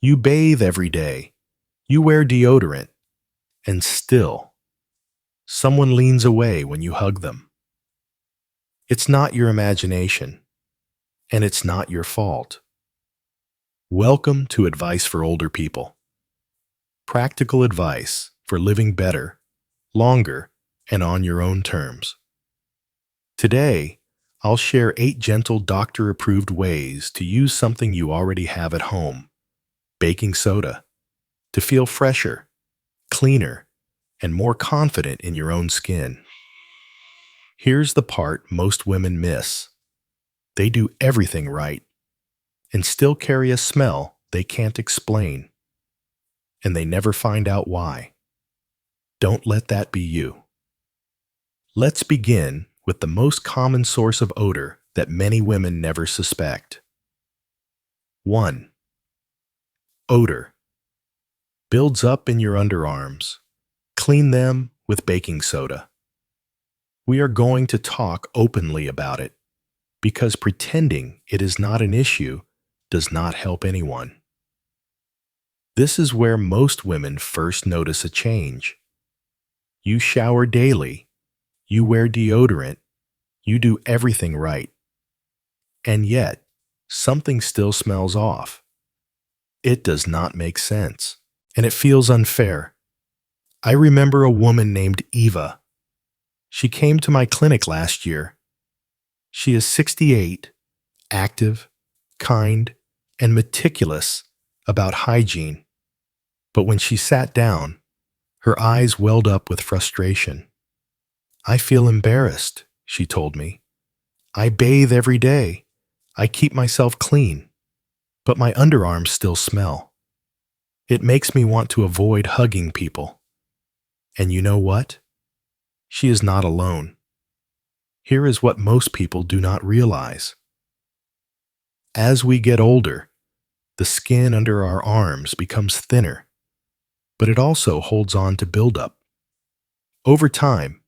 You bathe every day. You wear deodorant. And still, someone leans away when you hug them. It's not your imagination, and it's not your fault. Welcome to Advice for Older People. Practical advice for living better, longer, and on your own terms. Today, I'll share 8 gentle doctor-approved ways to use something you already have at home, baking soda, to feel fresher, cleaner, and more confident in your own skin. Here's the part most women miss. They do everything right and still carry a smell they can't explain, and they never find out why. Don't let that be you. Let's begin with the most common source of odor that many women never suspect. 1. Odor. Builds up in your underarms. Clean them with baking soda. We are going to talk openly about it because pretending it is not an issue does not help anyone. This is where most women first notice a change. You shower daily. You wear deodorant. You do everything right. And yet, something still smells off. It does not make sense, and it feels unfair. I remember a woman named Eva. She came to my clinic last year. She is 68, active, kind, and meticulous about hygiene. But when she sat down, her eyes welled up with frustration. I feel embarrassed, she told me. I bathe every day. I keep myself clean, but my underarms still smell. It makes me want to avoid hugging people. And you know what? She is not alone. Here is what most people do not realize. As we get older, the skin under our arms becomes thinner, but it also holds on to buildup. Over time,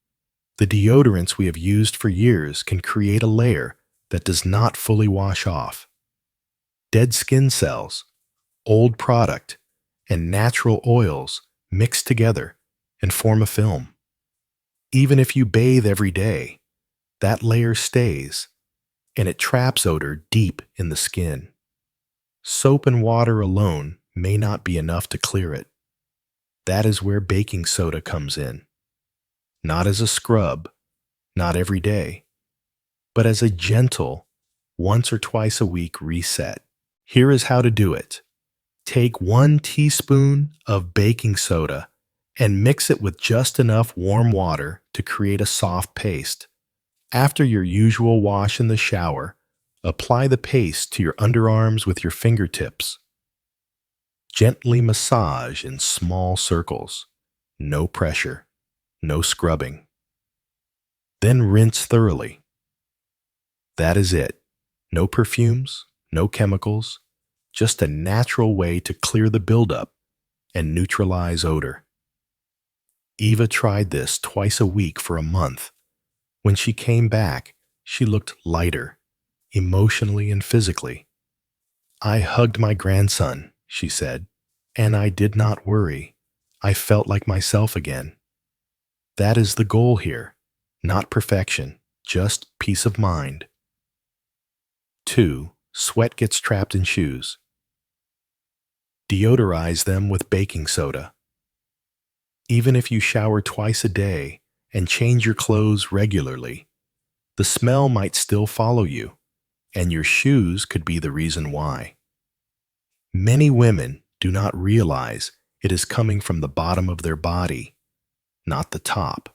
the deodorants we have used for years can create a layer that does not fully wash off. Dead skin cells, old product, and natural oils mix together and form a film. Even if you bathe every day, that layer stays, and it traps odor deep in the skin. Soap and water alone may not be enough to clear it. That is where baking soda comes in. Not as a scrub, not every day, but as a gentle, once or twice a week reset. Here is how to do it. Take 1 teaspoon of baking soda and mix it with just enough warm water to create a soft paste. After your usual wash in the shower, apply the paste to your underarms with your fingertips. Gently massage in small circles. No pressure, no scrubbing. Then rinse thoroughly. That is it. No perfumes, no chemicals, just a natural way to clear the buildup and neutralize odor. Eva tried this twice a week for a month. When she came back, she looked lighter, emotionally and physically. I hugged my grandson, she said, and I did not worry. I felt like myself again. That is the goal here, not perfection, just peace of mind. 2. Sweat gets trapped in shoes. Deodorize them with baking soda. Even if you shower twice a day and change your clothes regularly, the smell might still follow you, and your shoes could be the reason why. Many women do not realize it is coming from the bottom of their body, not the top.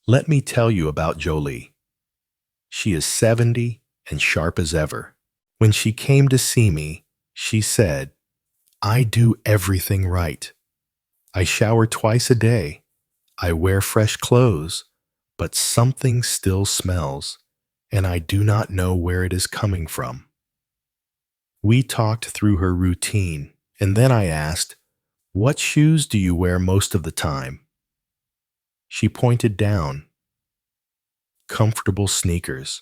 Let me tell you about Jolie. She is 70 and sharp as ever. When she came to see me, she said, I do everything right. I shower twice a day. I wear fresh clothes, but something still smells, and I do not know where it is coming from. We talked through her routine, and then I asked, what shoes do you wear most of the time? She pointed down. Comfortable sneakers,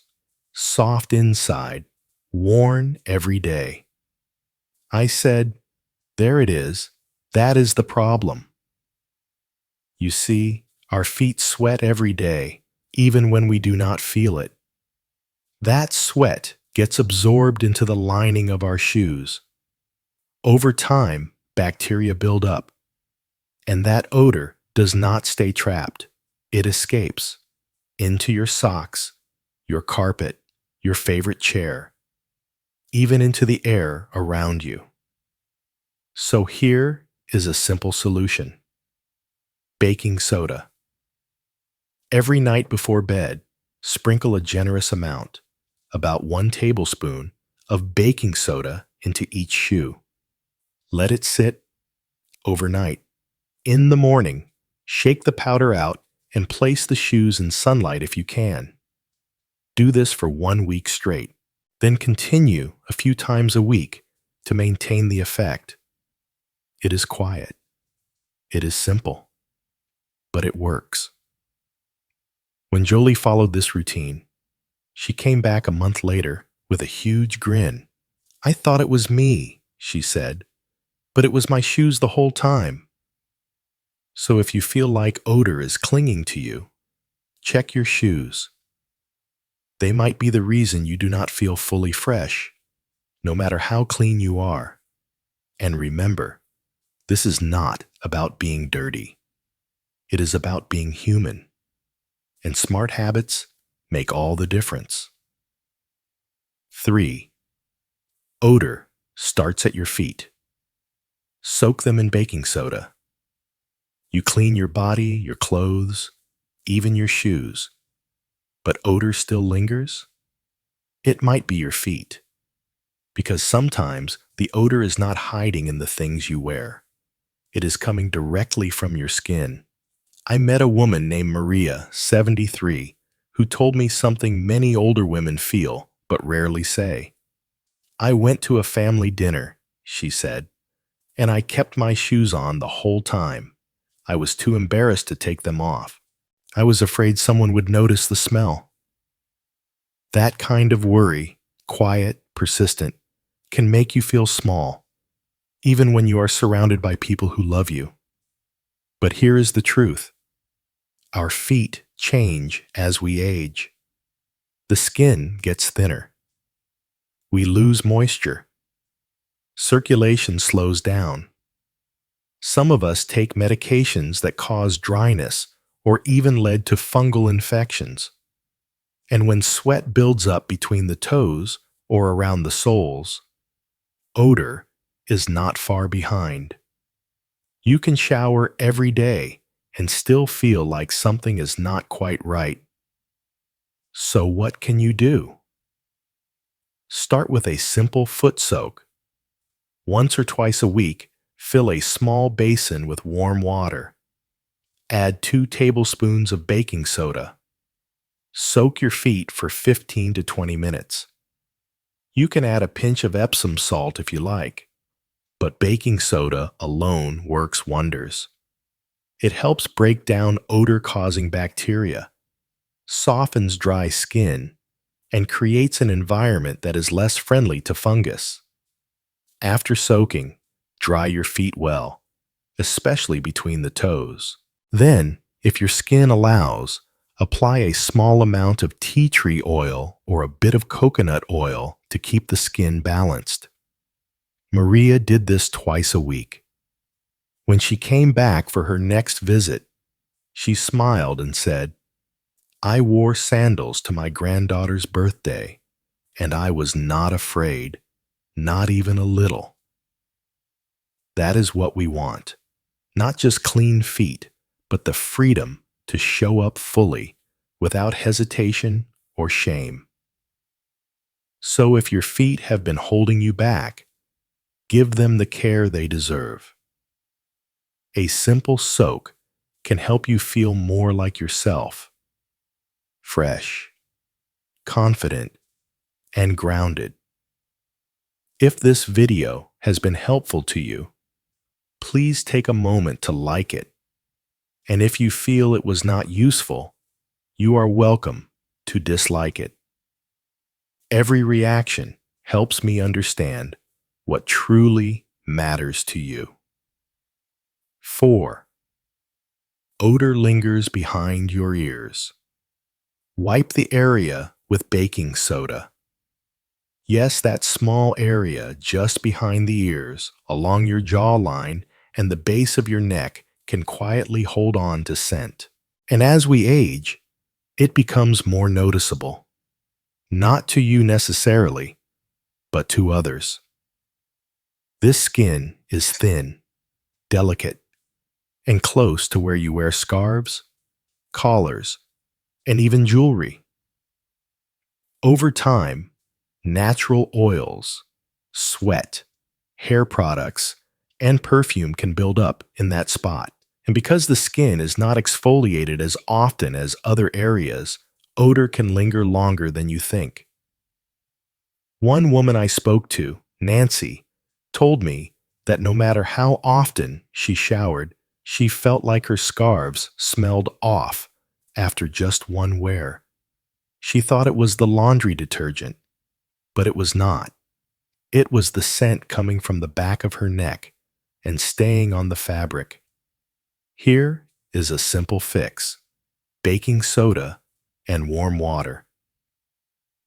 soft inside, worn every day. I said, "There it is. That is the problem." You see, our feet sweat every day, even when we do not feel it. That sweat gets absorbed into the lining of our shoes. Over time, bacteria build up, and that odor does not stay trapped. It escapes into your socks, your carpet, your favorite chair, even into the air around you. So here is a simple solution. Baking soda. Every night before bed, sprinkle a generous amount, about 1 tablespoon, of baking soda into each shoe. Let it sit overnight. In the morning, shake the powder out and place the shoes in sunlight if you can. Do this for 1 week straight. Then continue a few times a week to maintain the effect. It is quiet. It is simple. But it works. When Jolie followed this routine, she came back a month later with a huge grin. "I thought it was me," she said, "but it was my shoes the whole time." So if you feel like odor is clinging to you, check your shoes. They might be the reason you do not feel fully fresh, no matter how clean you are. And remember, this is not about being dirty. It is about being human. And smart habits make all the difference. 3. Odor starts at your feet. Soak them in baking soda. You clean your body, your clothes, even your shoes. But odor still lingers? It might be your feet. Because sometimes the odor is not hiding in the things you wear. It is coming directly from your skin. I met a woman named Maria, 73, who told me something many older women feel but rarely say. "I went to a family dinner," she said, "and I kept my shoes on the whole time. I was too embarrassed to take them off. I was afraid someone would notice the smell." That kind of worry, quiet, persistent, can make you feel small, even when you are surrounded by people who love you. But here is the truth. Our feet change as we age. The skin gets thinner. We lose moisture. Circulation slows down. Some of us take medications that cause dryness or even led to fungal infections. And when sweat builds up between the toes or around the soles, odor is not far behind. You can shower every day and still feel like something is not quite right. So what can you do? Start with a simple foot soak. Once or twice a week, fill a small basin with warm water. Add 2 tablespoons of baking soda. Soak your feet for 15 to 20 minutes. You can add a pinch of Epsom salt if you like, but baking soda alone works wonders. It helps break down odor-causing bacteria, softens dry skin, and creates an environment that is less friendly to fungus. After soaking, dry your feet well, especially between the toes. Then, if your skin allows, apply a small amount of tea tree oil or a bit of coconut oil to keep the skin balanced. Maria did this twice a week. When she came back for her next visit, she smiled and said, "I wore sandals to my granddaughter's birthday, and I was not afraid, not even a little." That is what we want. Not just clean feet, but the freedom to show up fully, without hesitation or shame. So if your feet have been holding you back, give them the care they deserve. A simple soak can help you feel more like yourself, fresh, confident, and grounded. If this video has been helpful to you, please take a moment to like it. And if you feel it was not useful, you are welcome to dislike it. Every reaction helps me understand what truly matters to you. 4. Odor lingers behind your ears. Wipe the area with baking soda. Yes, that small area just behind the ears, along your jawline and the base of your neck can quietly hold on to scent. And as we age, it becomes more noticeable. Not to you necessarily, but to others. This skin is thin, delicate, and close to where you wear scarves, collars, and even jewelry. Over time, natural oils, sweat, hair products, and perfume can build up in that spot. And because the skin is not exfoliated as often as other areas, odor can linger longer than you think. One woman I spoke to, Nancy, told me that no matter how often she showered, she felt like her scarves smelled off after just one wear. She thought it was the laundry detergent, but it was not. It was the scent coming from the back of her neck and staying on the fabric. Here is a simple fix: baking soda and warm water.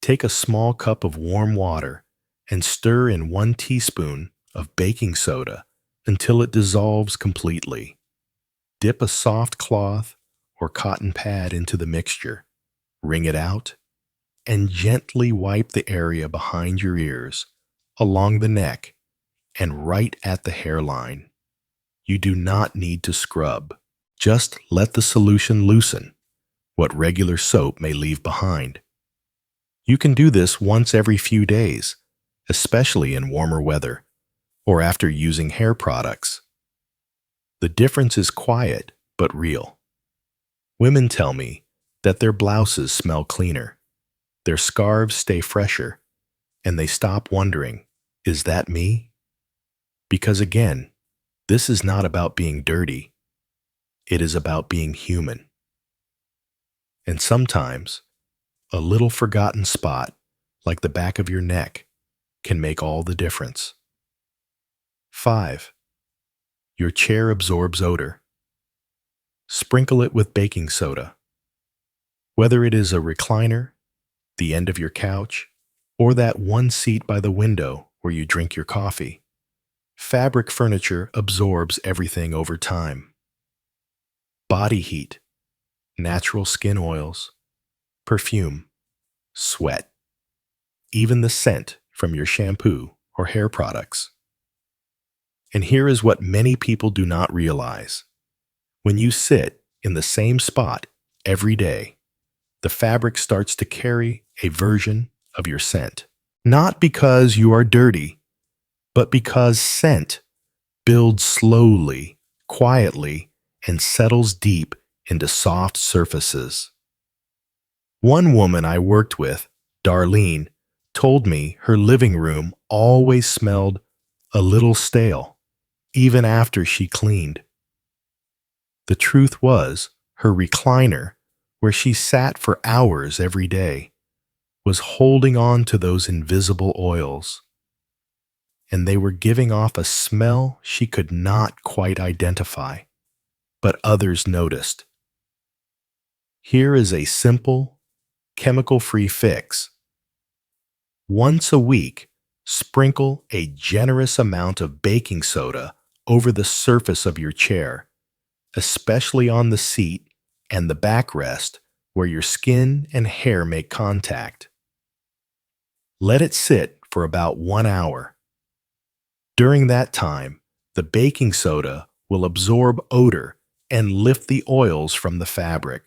Take a small cup of warm water and stir in 1 teaspoon of baking soda until it dissolves completely. Dip a soft cloth or cotton pad into the mixture, wring it out, and gently wipe the area behind your ears, along the neck, and right at the hairline. You do not need to scrub. Just let the solution loosen what regular soap may leave behind. You can do this once every few days, especially in warmer weather, or after using hair products. The difference is quiet but real. Women tell me that their blouses smell cleaner, their scarves stay fresher, and they stop wondering, is that me? Because again, this is not about being dirty. It is about being human. And sometimes, a little forgotten spot, like the back of your neck, can make all the difference. 5. Your chair absorbs odor. Sprinkle it with baking soda. Whether it is a recliner, the end of your couch, or that one seat by the window where you drink your coffee, fabric furniture absorbs everything over time. Body heat, natural skin oils, perfume, sweat, even the scent from your shampoo or hair products. And here is what many people do not realize. When you sit in the same spot every day, the fabric starts to carry a version of your scent. Not because you are dirty, but because scent builds slowly, quietly, and settles deep into soft surfaces. One woman I worked with, Darlene, told me her living room always smelled a little stale, even after she cleaned. The truth was, her recliner, where she sat for hours every day, was holding on to those invisible oils, and they were giving off a smell she could not quite identify, but others noticed. Here is a simple, chemical-free fix. Once a week, sprinkle a generous amount of baking soda over the surface of your chair, especially on the seat and the backrest where your skin and hair make contact. Let it sit for about 1 hour. During that time, the baking soda will absorb odor and lift the oils from the fabric.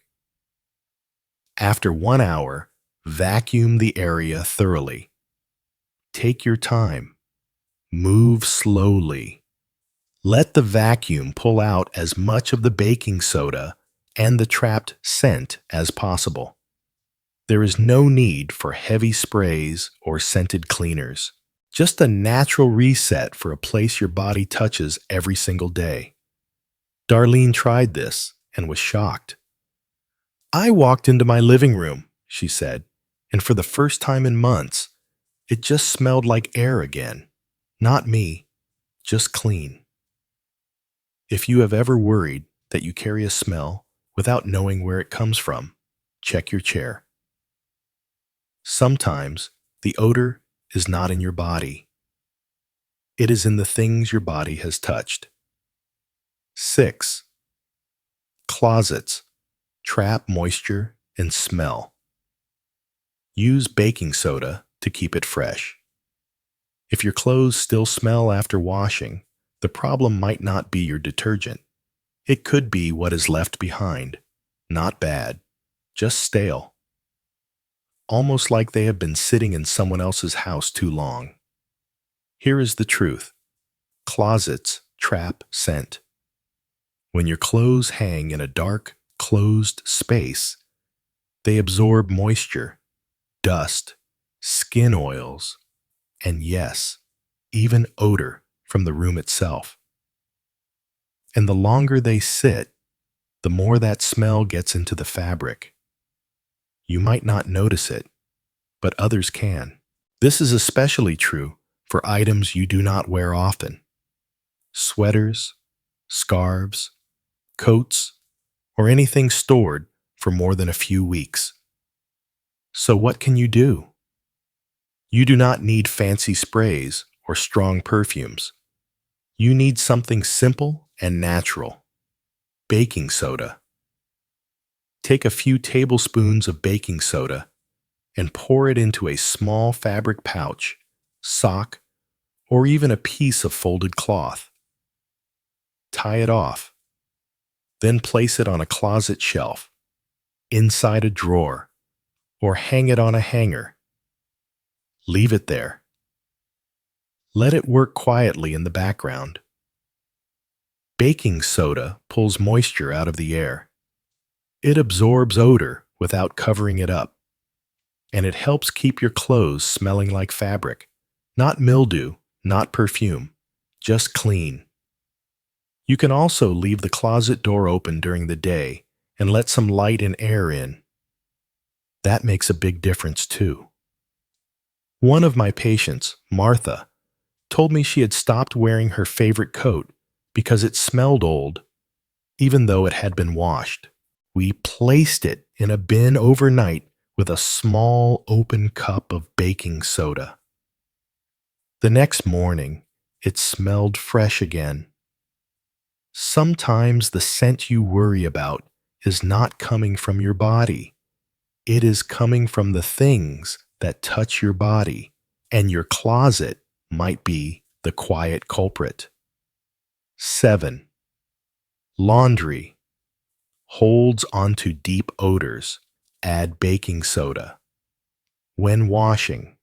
After 1 hour, vacuum the area thoroughly. Take your time. Move slowly. Let the vacuum pull out as much of the baking soda and the trapped scent as possible. There is no need for heavy sprays or scented cleaners. Just a natural reset for a place your body touches every single day. Darlene tried this and was shocked. I walked into my living room, she said, and for the first time in months, it just smelled like air again. Not me, just clean. If you have ever worried that you carry a smell without knowing where it comes from, check your chair. Sometimes the odor is not in your body. It is in the things your body has touched. 6. Closets trap moisture and smell. Use baking soda to keep it fresh. If your clothes still smell after washing, the problem might not be your detergent. It could be what is left behind. Not bad, just stale. Almost like they have been sitting in someone else's house too long. Here is the truth. Closets trap scent. When your clothes hang in a dark, closed space, they absorb moisture, dust, skin oils, and yes, even odor from the room itself. And the longer they sit, the more that smell gets into the fabric. You might not notice it, but others can. This is especially true for items you do not wear often. Sweaters, scarves, coats, or anything stored for more than a few weeks. So what can you do? You do not need fancy sprays or strong perfumes. You need something simple and natural. Baking soda. Take a few tablespoons of baking soda and pour it into a small fabric pouch, sock, or even a piece of folded cloth. Tie it off. Then place it on a closet shelf, inside a drawer, or hang it on a hanger. Leave it there. Let it work quietly in the background. Baking soda pulls moisture out of the air. It absorbs odor without covering it up, and it helps keep your clothes smelling like fabric, not mildew, not perfume, just clean. You can also leave the closet door open during the day and let some light and air in. That makes a big difference too. One of my patients, Martha, told me she had stopped wearing her favorite coat because it smelled old, even though it had been washed. We placed it in a bin overnight with a small open cup of baking soda. The next morning, it smelled fresh again. Sometimes the scent you worry about is not coming from your body. It is coming from the things that touch your body, and your closet might be the quiet culprit. 7. Laundry holds onto deep odors. Add baking soda. When washing,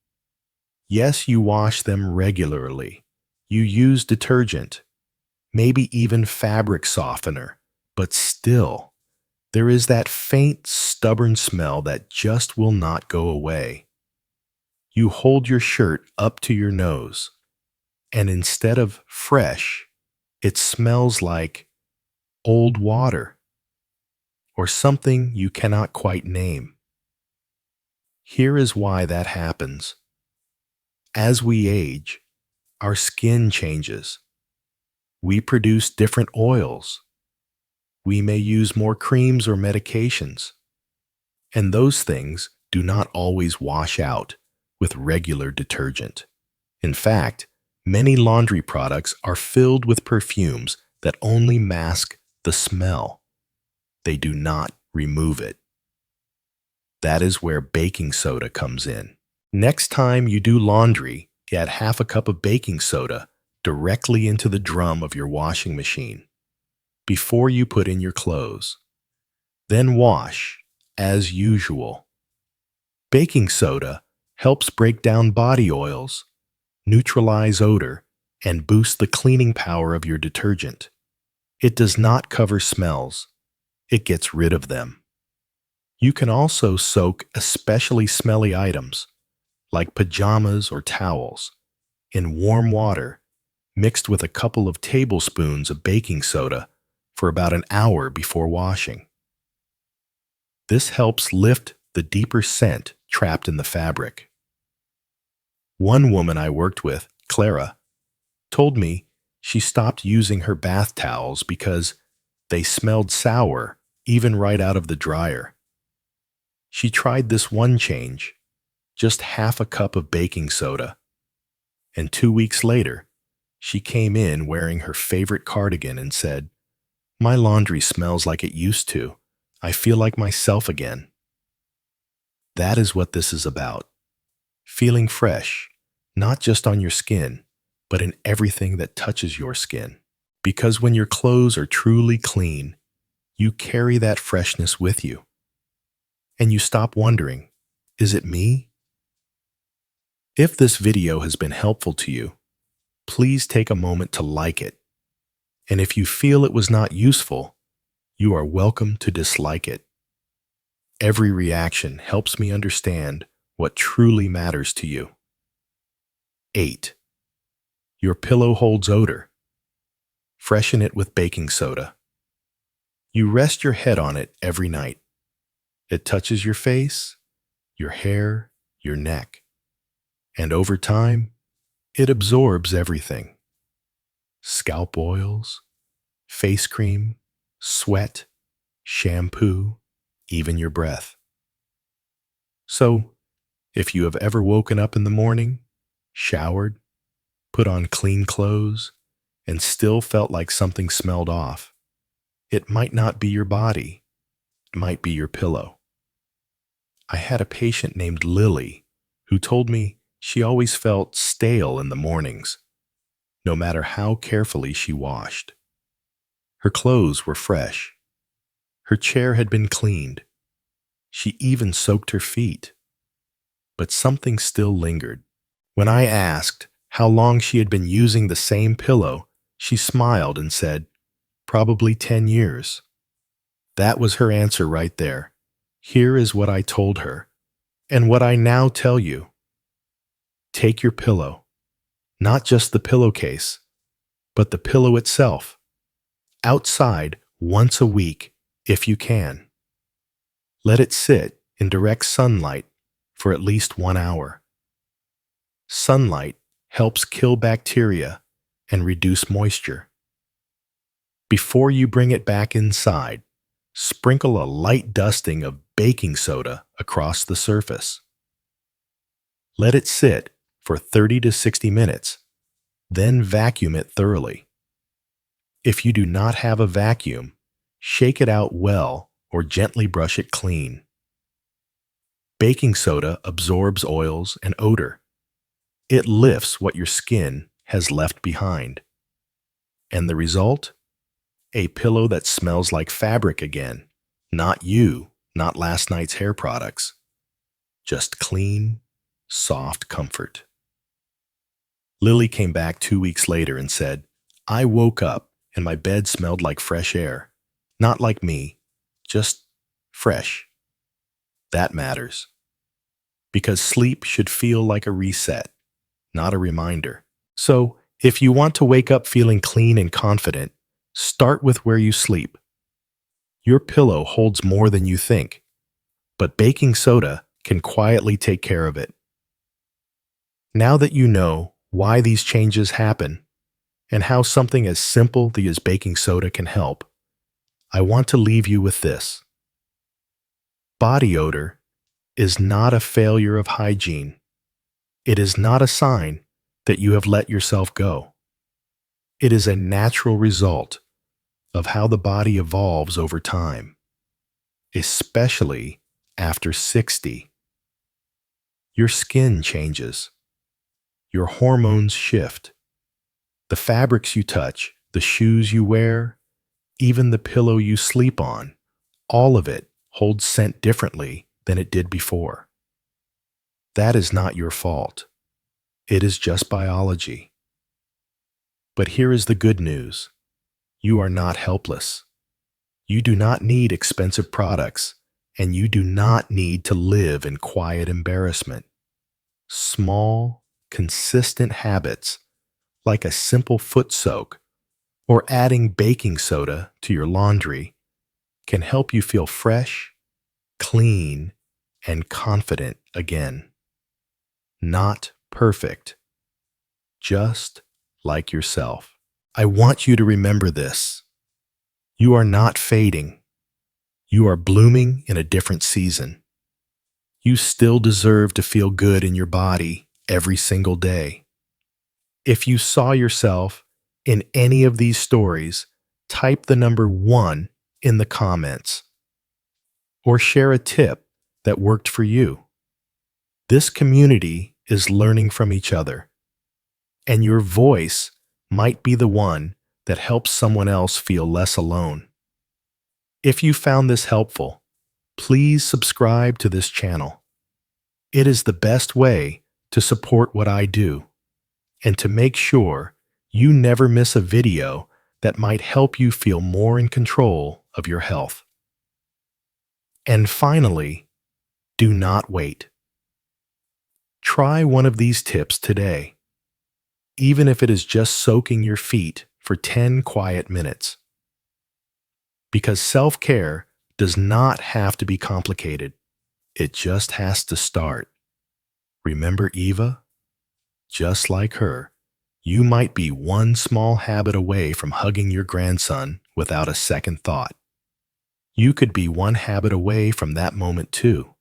yes, you wash them regularly. You use detergent, maybe even fabric softener, but still, there is that faint, stubborn smell that just will not go away. You hold your shirt up to your nose, and instead of fresh, it smells like old water or something you cannot quite name. Here is why that happens. As we age, our skin changes. We produce different oils. We may use more creams or medications. And those things do not always wash out with regular detergent. In fact, many laundry products are filled with perfumes that only mask the smell. They do not remove it. That is where baking soda comes in. Next time you do laundry, add half a cup of baking soda directly into the drum of your washing machine before you put in your clothes. Then wash, as usual. Baking soda helps break down body oils, neutralize odor, and boost the cleaning power of your detergent. It does not cover smells. It gets rid of them. You can also soak especially smelly items, like pajamas or towels, in warm water mixed with a couple of tablespoons of baking soda for about an hour before washing. This helps lift the deeper scent trapped in the fabric. One woman I worked with, Clara, told me she stopped using her bath towels because they smelled sour even right out of the dryer. She tried this one change, just half a cup of baking soda, and 2 weeks later, she came in wearing her favorite cardigan and said, "My laundry smells like it used to. I feel like myself again." That is what this is about. Feeling fresh, not just on your skin, but in everything that touches your skin. Because when your clothes are truly clean, you carry that freshness with you. And you stop wondering, is it me? If this video has been helpful to you, please take a moment to like it. And if you feel it was not useful, you are welcome to dislike it. Every reaction helps me understand what truly matters to you. 8. Your pillow holds odor. Freshen it with baking soda. You rest your head on it every night. It touches your face, your hair, your neck. And over time, it absorbs everything. Scalp oils, face cream, sweat, shampoo, even your breath. So, if you have ever woken up in the morning, showered, put on clean clothes, and still felt like something smelled off, it might not be your body, it might be your pillow. I had a patient named Lily who told me she always felt stale in the mornings, no matter how carefully she washed. Her clothes were fresh. Her chair had been cleaned. She even soaked her feet. But something still lingered. When I asked how long she had been using the same pillow, she smiled and said, "Probably 10 years. That was her answer right there. Here is what I told her, and what I now tell you. Take your pillow, not just the pillowcase, but the pillow itself, outside once a week if you can. Let it sit in direct sunlight for at least 1 hour. Sunlight helps kill bacteria and reduce moisture. Before you bring it back inside, sprinkle a light dusting of baking soda across the surface. Let it sit for 30 to 60 minutes, then vacuum it thoroughly. If you do not have a vacuum, shake it out well or gently brush it clean. Baking soda absorbs oils and odor. It lifts what your skin has left behind. And the result? A pillow that smells like fabric again. Not you, not last night's hair products. Just clean, soft comfort. Lily came back 2 weeks later and said, "I woke up and my bed smelled like fresh air. Not like me, just fresh." That matters. Because sleep should feel like a reset, not a reminder. So, if you want to wake up feeling clean and confident, start with where you sleep. Your pillow holds more than you think, but baking soda can quietly take care of it. Now that you know why these changes happen and how something as simple as baking soda can help, I want to leave you with this. Body odor is not a failure of hygiene. It is not a sign that you have let yourself go. It is a natural result of how the body evolves over time, especially after 60. Your skin changes. Your hormones shift. The fabrics you touch, the shoes you wear, even the pillow you sleep on, all of it holds scent differently than it did before. That is not your fault. It is just biology. But here is the good news. You are not helpless. You do not need expensive products, and you do not need to live in quiet embarrassment. Small, consistent habits, like a simple foot soak or adding baking soda to your laundry, can help you feel fresh, clean, and confident again. Not perfect, just like yourself. I want you to remember this. You are not fading. You are blooming in a different season. You still deserve to feel good in your body every single day. If you saw yourself in any of these stories, type the number 1 in the comments or share a tip that worked for you. This community is learning from each other, and your voice might be the one that helps someone else feel less alone. If you found this helpful, please subscribe to this channel. It is the best way to support what I do and to make sure you never miss a video that might help you feel more in control of your health. And finally, do not wait. Try one of these tips today, even if it is just soaking your feet for 10 quiet minutes. Because self-care does not have to be complicated. It just has to start. Remember Eva? Just like her, you might be one small habit away from hugging your grandson without a second thought. You could be one habit away from that moment too.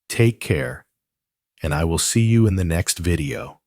Take care, and I will see you in the next video.